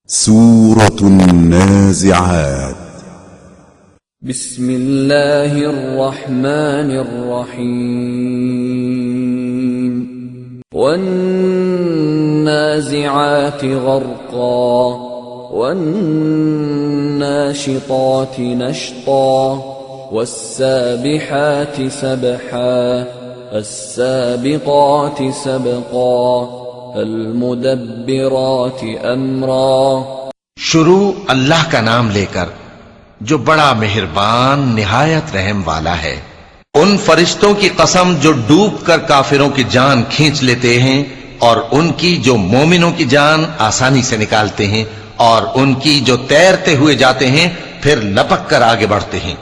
سورة النازعات بسم الله الرحمن الرحيم والنازعات غرقا والناشطات نشطا والسابحات سبحا السابقات سبقا المدبرات अमरा। शुरू अल्लाह का नाम लेकर जो बड़ा मेहरबान निहायत रहम वाला है। उन फरिश्तों की कसम जो डूब कर काफिरों की जान खींच लेते हैं और उनकी जो मोमिनों की जान आसानी से निकालते हैं और उनकी जो तैरते हुए जाते हैं फिर लपक कर आगे बढ़ते हैं,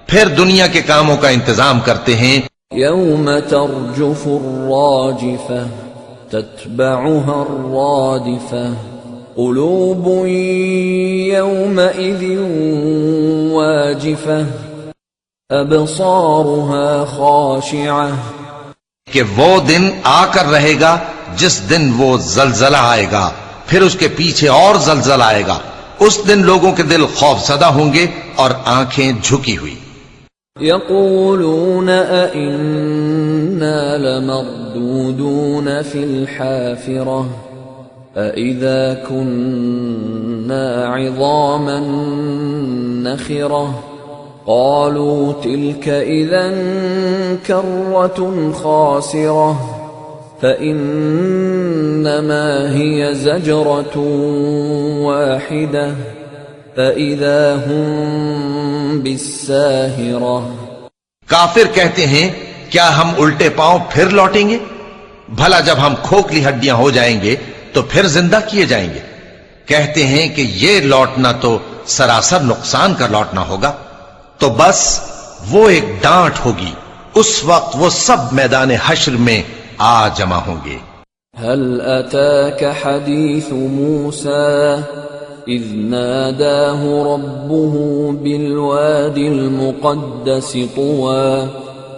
फिर दुनिया के कामों का इंतजाम करते हैं। यौम तर्जुफुर्राजिफह तत्बउहा अर्रादिफह क़ुलूबुन यौमइज़िन वाजिफह अबसारुहा खाशिअह। कि वो दिन आकर रहेगा जिस दिन वो जलजला आएगा, फिर उसके पीछे और जलजला आएगा। उस दिन लोगों के दिल खौफज़दा होंगे और आंखें झुकी हुई। यक़ूलून अइन्ना लमरदूदून फिल हाफ़िरह अइज़ा कुन्ना इज़ामन नख़िरह क़ालू तिल्क इज़न कर्रतुन ख़ासिरह फ़इन्नमा हिय ज़जरतुन वाहिदह फ़इज़ा हुम बिस्साहिरह। काफिर कहते हैं, क्या हम उल्टे पांव फिर लौटेंगे? भला जब हम खोखली हड्डियां हो जाएंगे तो फिर जिंदा किए जाएंगे। कहते हैं कि ये लौटना तो सरासर नुकसान का लौटना होगा। तो बस वो एक डांट होगी, उस वक्त वो सब मैदान हश्र में आ जमा होंगे। हल अताक हदीस मूसा इज़ नादाहु रब्बुहु बिलवादिल मुक़द्दस तुवा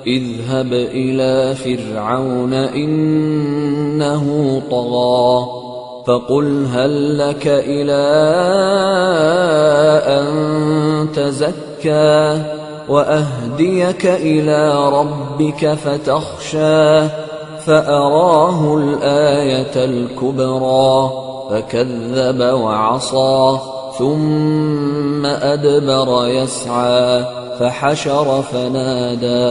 इज़हब इला फ़िरऔन इन्नहु तग़ा फ़क़ुल हल लक इला अन तज़क्का वअहदियक इला रब्बिक फ़तख़शा फ़अराहुल आयतल कुबरा फ़कज़्ज़ब वअसा थुम्म अदबर यस्आ फ़हशर फ़नादा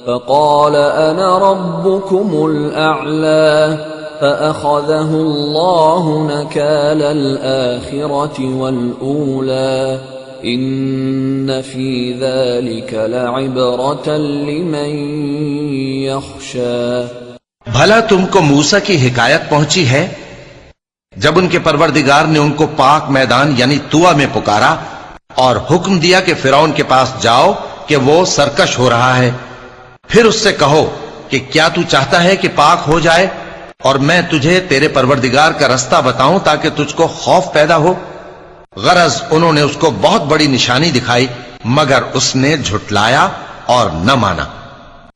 फ़क़ाल अना रब्बुकुमुल अअला फ़अख़ज़हु अल्लाहु नकालल आखिरति वल ऊला इन्न फ़ी ज़ालिक लइब्रतन लिमन यख़शा। भला तुमको मूसा की हिकायत पहुंची है जब उनके परवरदिगार ने उनको पाक मैदान यानी तुआ में पुकारा और हुक्म दिया कि फिरौन के पास जाओ कि वो सरकश हो रहा है। फिर उससे कहो कि क्या तू चाहता है कि पाक हो जाए और मैं तुझे तेरे परवरदिगार का रास्ता बताऊं ताकि तुझको खौफ पैदा हो। गरज उन्होंने उसको बहुत बड़ी निशानी दिखाई मगर उसने झुटलाया और न माना।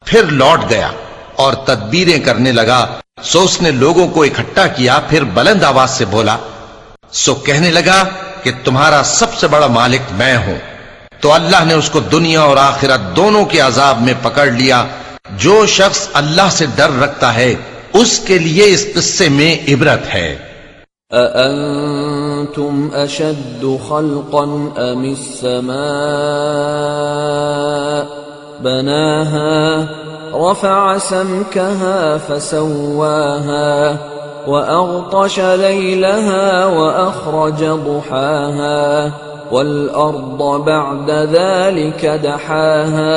फिर लौट गया और तदबीरें करने लगा। सो उसने लोगों को इकट्ठा किया, फिर बुलंद आवाज से बोला। सो कहने लगा कि तुम्हारा सबसे बड़ा मालिक मैं हूं। तो अल्लाह ने उसको दुनिया और आखिरत दोनों के अजाब में पकड़ लिया। जो शख्स अल्लाह से डर रखता है उसके लिए इस किस्से में इबरत है। अअंतुम अशद्दु खल्क़न अमिस समा बनाहा रफ़अ समकहा फसव्वाहा वअग़तश लैलहा वअख़रज दुहाहा वल्अर्द बअद ज़ालिक दहाहा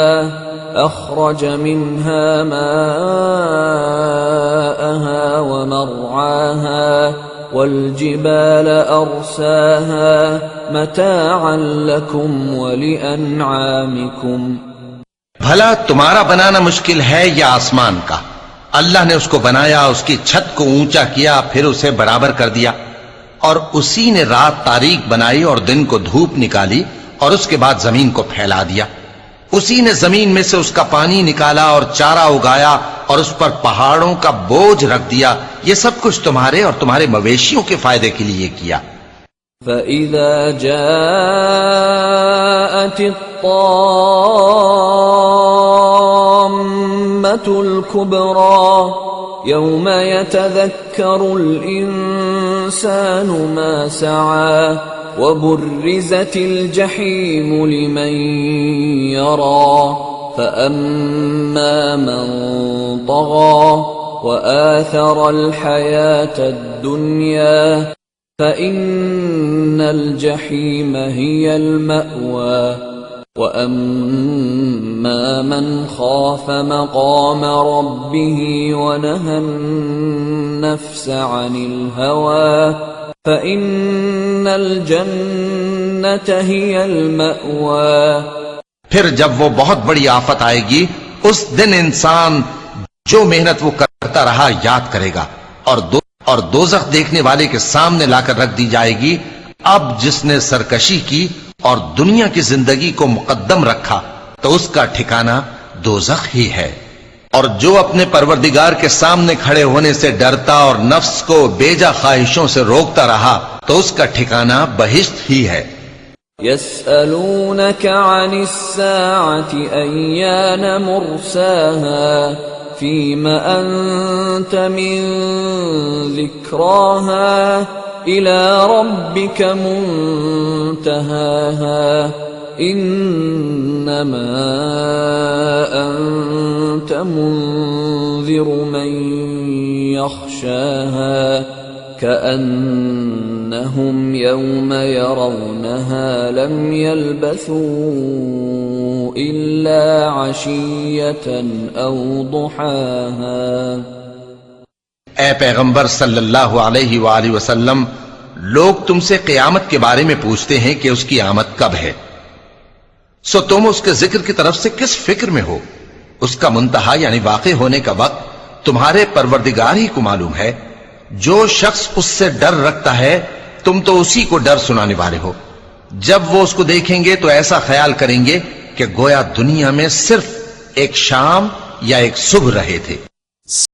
अख़रज मिन्हा माअहा वमरआहा वल्जिबाल अरसाहा मताअन लकुम वलिअनआमिकुम। भला तुम्हारा बनाना मुश्किल है या आसमान का? अल्लाह ने उसको बनाया, उसकी छत को ऊंचा किया, फिर उसे बराबर कर दिया और उसी ने रात तारीक बनाई और दिन को धूप निकाली और उसके बाद जमीन को फैला दिया। उसी ने जमीन में से उसका पानी निकाला और चारा उगाया और उस पर पहाड़ों का बोझ रख दिया। ये सब कुछ तुम्हारे और तुम्हारे मवेशियों के फायदे के लिए किया। فإذا جاءت الطامة الكبرى يوم يتذكر الإنسان ما سعى وبرزت الجحيم لمن يرى فأما من طغى وآثر الحياة الدنيا فإن الجحيم هي المأوى وأما من خاف مقام ربه ونهى النفس عن الهوى فإن الجنة هي المأوى। फिर जब वो बहुत बड़ी आफत आएगी उस दिन इंसान जो मेहनत वो करता रहा याद करेगा और दोजख देखने वाले के सामने लाकर रख दी जाएगी। अब जिसने सरकशी की और दुनिया की जिंदगी को मुकद्दम रखा तो उसका ठिकाना दोजख ही है। और जो अपने परवरदिगार के सामने खड़े होने से डरता और नफ्स को बेजा ख्वाहिशों से रोकता रहा तो उसका ठिकाना बहिश्त ही है। यस्अलूनक अनिस्साअति अय्यान मुर्साहा फीमा अंत मिन ज़िक्राहा इला रब्बिक मुंतहाहा इन्नमा अंत मुंज़िरु मन यख्शाहा कअन्नहुम यौम यरौनहा लम यल्बसू इल्ला अशिय्यतन औ दुहाहा। ए पैगंबर सल्लल्लाहु अलैहि वालैहि वसल्लम, लोग तुमसे क़यामत के बारे में पूछते हैं कि उसकी आमद कब है, सो तुम उसके जिक्र की तरफ से किस फिक्र में हो। उसका मुंतहा यानी वाक़े होने का वक्त तुम्हारे परवरदिगार ही को मालूम है। जो शख्स उससे डर रखता है तुम तो उसी को डर सुनाने वाले हो। जब वो उसको देखेंगे तो ऐसा ख्याल करेंगे कि गोया दुनिया में सिर्फ एक शाम या एक सुबह रहे थे।